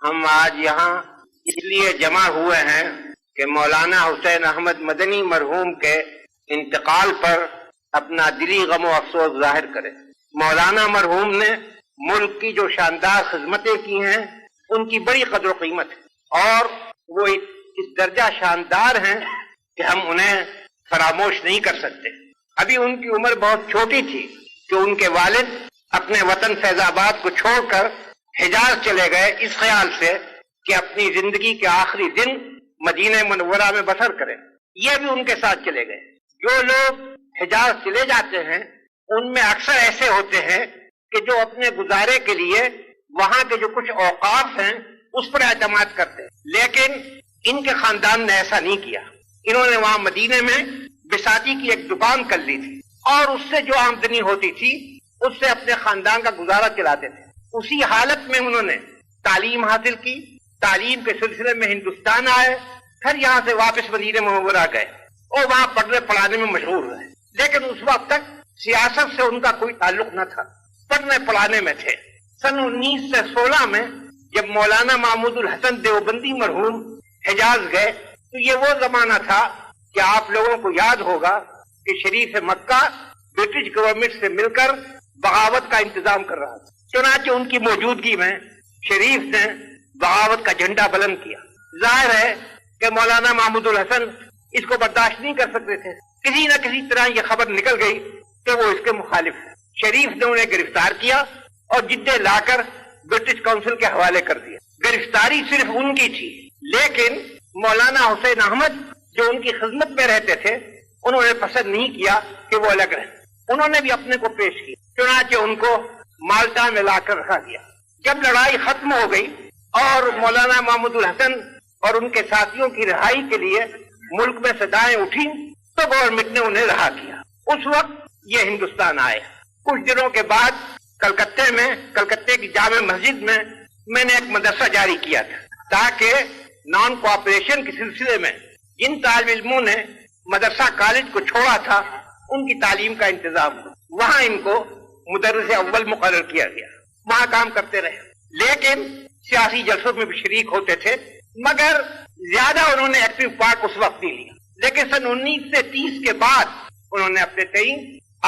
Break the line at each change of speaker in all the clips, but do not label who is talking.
ہم آج یہاں اس لیے جمع ہوئے ہیں کہ مولانا حسین احمد مدنی مرحوم کے انتقال پر اپنا دلی غم و افسوس ظاہر کریں۔ مولانا مرحوم نے ملک کی جو شاندار خدمتیں کی ہیں ان کی بڑی قدر و قیمت ہے، اور وہ اس درجہ شاندار ہیں کہ ہم انہیں فراموش نہیں کر سکتے۔ ابھی ان کی عمر بہت چھوٹی تھی کہ ان کے والد اپنے وطن فیض آباد کو چھوڑ کر حجاز چلے گئے، اس خیال سے کہ اپنی زندگی کے آخری دن مدینہ منورہ میں بسر کریں۔ یہ بھی ان کے ساتھ چلے گئے۔ جو لوگ حجاز چلے جاتے ہیں ان میں اکثر ایسے ہوتے ہیں کہ جو اپنے گزارے کے لیے وہاں کے جو کچھ اوقاف ہیں اس پر اعتماد کرتے ہیں، لیکن ان کے خاندان نے ایسا نہیں کیا۔ انہوں نے وہاں مدینے میں بساتی کی ایک دکان کر لی تھی، اور اس سے جو آمدنی ہوتی تھی اس سے اپنے خاندان کا گزارا چلاتے تھے۔ اسی حالت میں انہوں نے تعلیم حاصل کی، تعلیم کے سلسلے میں ہندوستان آئے، پھر یہاں سے واپس مدینہ منورہ گئے اور وہاں پڑھنے پڑھانے میں مشغول رہے، لیکن اس وقت تک سیاست سے ان کا کوئی تعلق نہ تھا، پڑھنے پڑھانے میں تھے۔ سن 1916 میں جب مولانا محمود الحسن دیوبندی مرحوم حجاز گئے تو یہ وہ زمانہ تھا کہ آپ لوگوں کو یاد ہوگا کہ شریف مکہ برٹش گورنمنٹ سے مل کر بغاوت کا انتظام کر رہا تھا۔ چنانچہ ان کی موجودگی میں شریف نے بغاوت کا جھنڈا بلند کیا۔ ظاہر ہے کہ مولانا محمود الحسن اس کو برداشت نہیں کر سکتے تھے، کسی نہ کسی طرح یہ خبر نکل گئی کہ وہ اس کے مخالف ہیں۔ شریف نے انہیں گرفتار کیا اور جدے لا کر برٹش کونسل کے حوالے کر دیا۔ گرفتاری صرف ان کی تھی، لیکن مولانا حسین احمد جو ان کی خدمت میں رہتے تھے انہوں نے پسند نہیں کیا کہ وہ الگ رہیں، انہوں نے بھی اپنے کو پیش کیا۔ چنانچہ ان کو مالٹا میں لا کر رکھا گیا۔ جب لڑائی ختم ہو گئی اور مولانا محمود الحسن اور ان کے ساتھیوں کی رہائی کے لیے ملک میں صدائیں اٹھی تو گورنمنٹ نے انہیں رہا کیا۔ اس وقت یہ ہندوستان آئے۔ کچھ دنوں کے بعد کلکتے کی جامع مسجد میں نے ایک مدرسہ جاری کیا تھا تاکہ نان کوآپریشن کے سلسلے میں جن طالب علموں نے مدرسہ کالج کو چھوڑا تھا ان کی تعلیم کا انتظام ہو۔ وہاں ان کو مدرس اول مقرر کیا گیا، وہاں کام کرتے رہے، لیکن سیاسی جلسوں میں بھی شریک ہوتے تھے، مگر زیادہ انہوں نے ایکٹیو پارٹ اس وقت نہیں لیا۔ لیکن سن 1930 کے بعد انہوں نے اپنے تئیں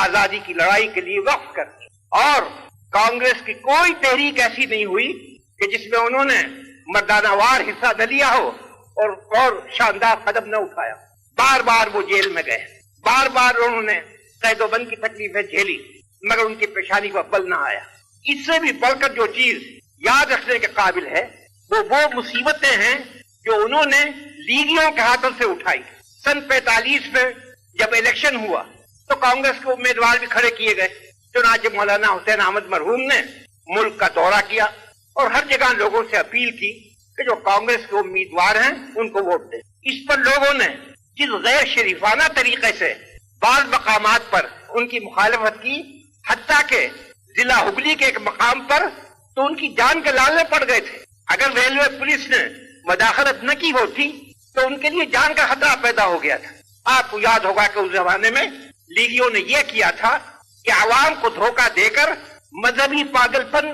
آزادی کی لڑائی کے لیے وقف کر دی، اور کانگریس کی کوئی تحریک ایسی نہیں ہوئی کہ جس میں انہوں نے مردانہ وار حصہ نہ لیا ہو اور شاندار قدم نہ اٹھایا۔ بار بار وہ جیل میں گئے، بار بار انہوں نے قید و بند کی تکلیفیں جھیلی، مگر ان کی پیشانی کو بل نہ آیا۔ اس سے بھی بڑھ کر جو چیز یاد رکھنے کے قابل ہے وہ مصیبتیں ہیں جو انہوں نے لیگیوں کے ہاتھوں سے اٹھائی۔ سن 45 میں جب الیکشن ہوا تو کانگریس کے امیدوار بھی کھڑے کیے گئے۔ چنانچہ مولانا حسین احمد مرحوم نے ملک کا دورہ کیا اور ہر جگہ لوگوں سے اپیل کی کہ جو کانگریس کے امیدوار ہیں ان کو ووٹ دیں۔ اس پر لوگوں نے جس غیر شریفانہ طریقے سے بعض مقامات پر ان کی مخالفت کی، حتیٰ کہ ضلع ہگلی کے ایک مقام پر تو ان کی جان کے لالے پڑ گئے تھے۔ اگر ریلوے پولیس نے مداخلت نہ کی ہوتی تو ان کے لیے جان کا خطرہ پیدا ہو گیا تھا۔ آپ کو یاد ہوگا کہ اس زمانے میں لیگیوں نے یہ کیا تھا کہ عوام کو دھوکہ دے کر مذہبی پاگل پن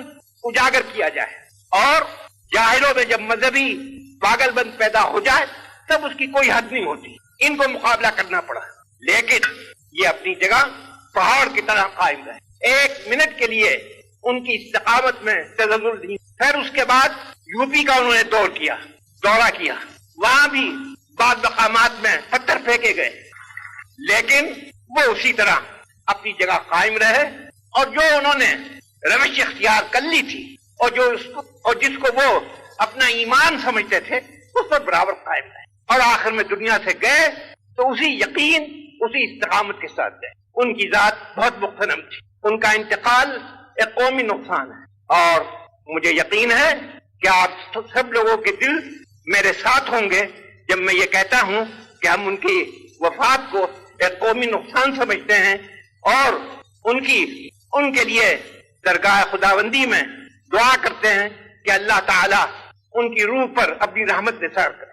اجاگر کیا جائے، اور جاہلوں میں جب مذہبی پاگل پن پیدا ہو جائے تب اس کی کوئی حد نہیں ہوتی۔ ان کو مقابلہ کرنا پڑا، لیکن یہ اپنی جگہ پہاڑ کی طرح قائم رہے، ایک منٹ کے لیے ان کی استقامت میں تزلزل نہیں۔ پھر اس کے بعد یو پی کا انہوں نے دورہ کیا، وہاں بھی بعض مقامات میں پتھر پھینکے گئے، لیکن وہ اسی طرح اپنی جگہ قائم رہے، اور جو انہوں نے روش اختیار کر لی تھی اور جس کو وہ اپنا ایمان سمجھتے تھے اس پر برابر قائم رہے، اور آخر میں دنیا سے گئے تو اسی یقین اسی استقامت کے ساتھ گئے۔ ان کی ذات بہت مغتنم تھی، ان کا انتقال ایک قومی نقصان ہے، اور مجھے یقین ہے کہ آپ سب لوگوں کے دل میرے ساتھ ہوں گے جب میں یہ کہتا ہوں کہ ہم ان کی وفات کو ایک قومی نقصان سمجھتے ہیں، اور ان کے لیے درگاہ خداوندی میں دعا کرتے ہیں کہ اللہ تعالی ان کی روح پر اپنی رحمت نثار کرے۔